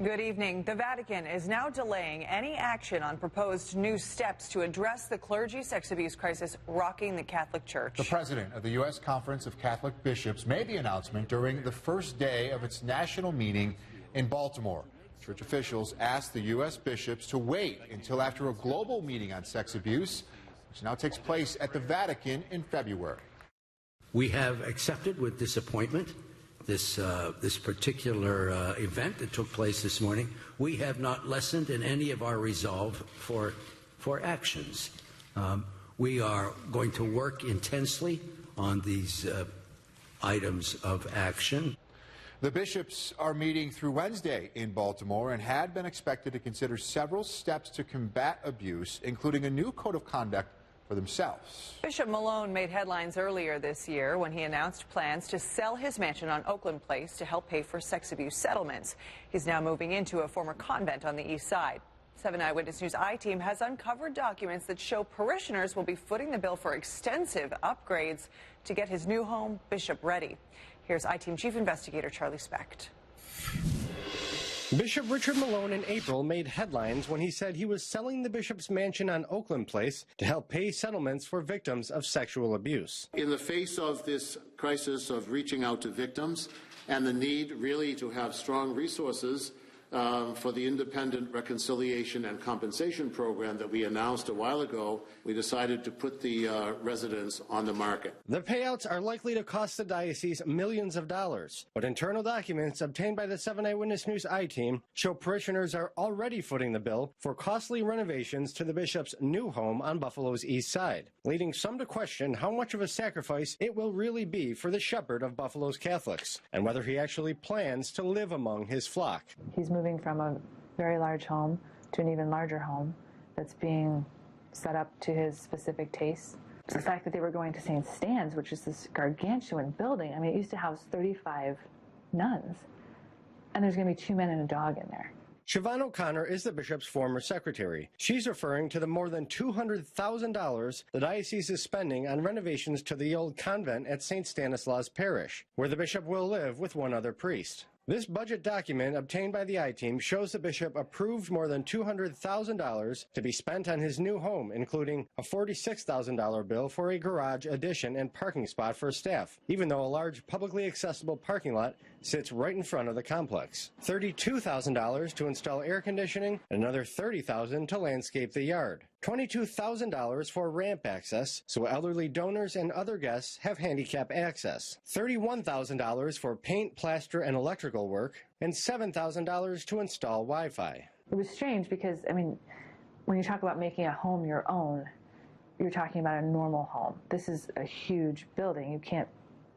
Good evening. The Vatican is now delaying any action on proposed new steps to address the clergy sex abuse crisis rocking the Catholic Church. The president of the U.S. Conference of Catholic Bishops made the announcement during the first day of its national meeting in Baltimore. Church officials asked the U.S. bishops to wait until after a global meeting on sex abuse, which now takes place at the Vatican in February. We have accepted with disappointment this particular event that took place this morning. We have not lessened in any of our resolve for actions. We are going to work intensely on these items of action. The bishops are meeting through Wednesday in Baltimore and had been expected to consider several steps to combat abuse, including a new code of conduct for themselves. Bishop Malone made headlines earlier this year when he announced plans to sell his mansion on Oakland Place to help pay for sex abuse settlements. He's now moving into a former convent on the east side. 7 Eyewitness News I-Team has uncovered documents that show parishioners will be footing the bill for extensive upgrades to get his new home, Bishop, ready. Here's I-Team Chief Investigator Charlie Specht. Bishop Richard Malone in April made headlines when he said he was selling the bishop's mansion on Oakland Place to help pay settlements for victims of sexual abuse. In the face of this crisis of reaching out to victims and the need really to have strong resources for the independent reconciliation and compensation program that we announced a while ago, we decided to put the residence on the market. The payouts are likely to cost the diocese millions of dollars, but internal documents obtained by the 7 Eyewitness News I-Team show parishioners are already footing the bill for costly renovations to the bishop's new home on Buffalo's east side, leading some to question how much of a sacrifice it will really be for the shepherd of Buffalo's Catholics, and whether he actually plans to live among his flock. He's moving from a very large home to an even larger home that's being set up to his specific tastes. The fact that they were going to St. Stan's, which is this gargantuan building, I mean, it used to house 35 nuns, and there's going to be 2 men and a dog in there. Siobhan O'Connor is the bishop's former secretary. She's referring to the more than $200,000 the diocese is spending on renovations to the old convent at St. Stanislaus Parish, where the bishop will live with one other priest. This budget document obtained by the I-Team shows the bishop approved more than $200,000 to be spent on his new home, including a $46,000 bill for a garage addition and parking spot for staff, even though a large publicly accessible parking lot sits right in front of the complex. $32,000 to install air conditioning, and another $30,000 to landscape the yard. $22,000 for ramp access, so elderly donors and other guests have handicap access. $31,000 for paint, plaster, and electrical work, and $7,000 to install Wi-Fi. It was strange because, I mean, when you talk about making a home your own, you're talking about a normal home. This is a huge building. You can't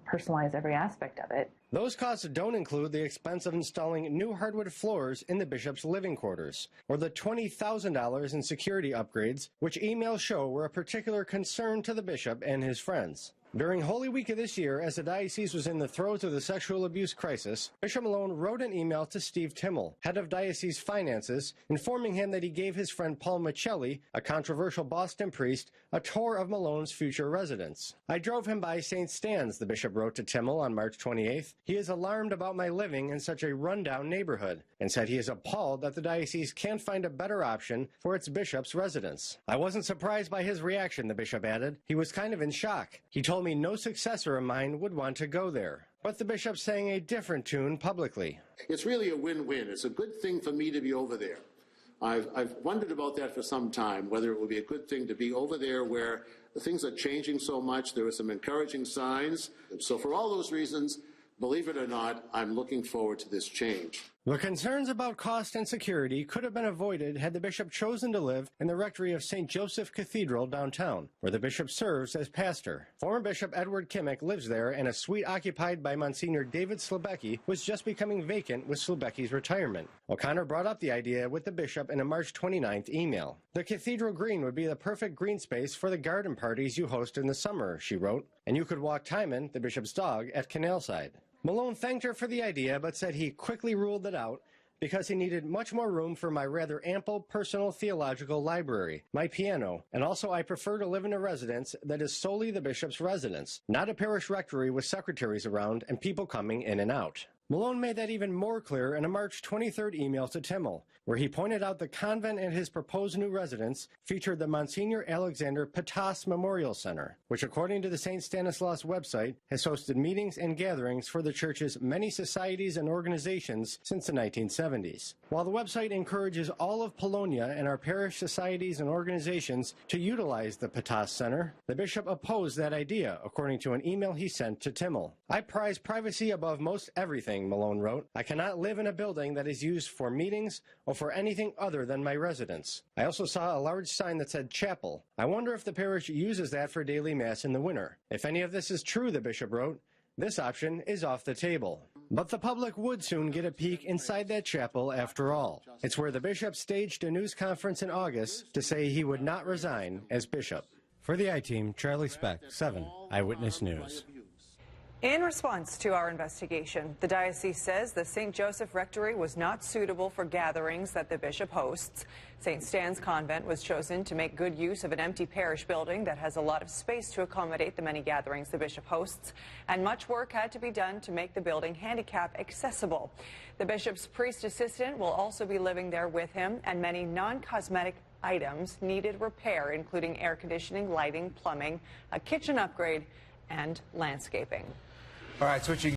personalize every aspect of it. Those costs don't include the expense of installing new hardwood floors in the bishop's living quarters, or the $20,000 in security upgrades, which emails show were a particular concern to the bishop and his friends. During Holy Week of this year, as the diocese was in the throes of the sexual abuse crisis, Bishop Malone wrote an email to Steve Timmel, head of diocese finances, informing him that he gave his friend Paul Michelli, a controversial Boston priest, a tour of Malone's future residence. I drove him by St. Stan's, the bishop wrote to Timmel on March 28th. He is alarmed about my living in such a rundown neighborhood, and said he is appalled that the diocese can't find a better option for its bishop's residence. I wasn't surprised by his reaction, the bishop added. He was kind of in shock. He told me no successor of mine would want to go there. But the bishop sang a different tune publicly. It's really a win-win. It's a good thing for me to be over there. I've wondered about that for some time, whether it would be a good thing to be over there where the things are changing so much. There are some encouraging signs. So for all those reasons, believe it or not, I'm looking forward to this change. The concerns about cost and security could have been avoided had the bishop chosen to live in the rectory of St. Joseph Cathedral downtown, where the bishop serves as pastor. Former Bishop Edward Kimmick lives there, and a suite occupied by Monsignor David Slebecki was just becoming vacant with Slebecki's retirement. O'Connor brought up the idea with the bishop in a March 29th email. The cathedral green would be the perfect green space for the garden parties you host in the summer, she wrote, and you could walk Timon, the bishop's dog, at Canalside. Malone thanked her for the idea, but said he quickly ruled it out because he needed much more room for my rather ample personal theological library, my piano, and also I prefer to live in a residence that is solely the bishop's residence, not a parish rectory with secretaries around and people coming in and out. Malone made that even more clear in a March 23rd email to Timmel, where he pointed out the convent at his proposed new residence featured the Monsignor Alexander Patas Memorial Center, which according to the St. Stanislaus website has hosted meetings and gatherings for the church's many societies and organizations since the 1970s. While the website encourages all of Polonia and our parish societies and organizations to utilize the Patas Center, the bishop opposed that idea, according to an email he sent to Timmel. I prize privacy above most everything, Malone wrote. I cannot live in a building that is used for meetings or for anything other than my residence. I also saw a large sign that said chapel. I wonder if the parish uses that for daily mass in the winter. If any of this is true, the bishop wrote, this option is off the table. But the public would soon get a peek inside that chapel after all. It's where the bishop staged a news conference in August to say he would not resign as bishop. For the I-Team, Charlie Speck, 7 Eyewitness News. In response to our investigation, the diocese says the St. Joseph Rectory was not suitable for gatherings that the bishop hosts. St. Stan's Convent was chosen to make good use of an empty parish building that has a lot of space to accommodate the many gatherings the bishop hosts, and much work had to be done to make the building handicap accessible. The bishop's priest assistant will also be living there with him, and many non-cosmetic items needed repair, including air conditioning, lighting, plumbing, a kitchen upgrade, and landscaping. All right, switching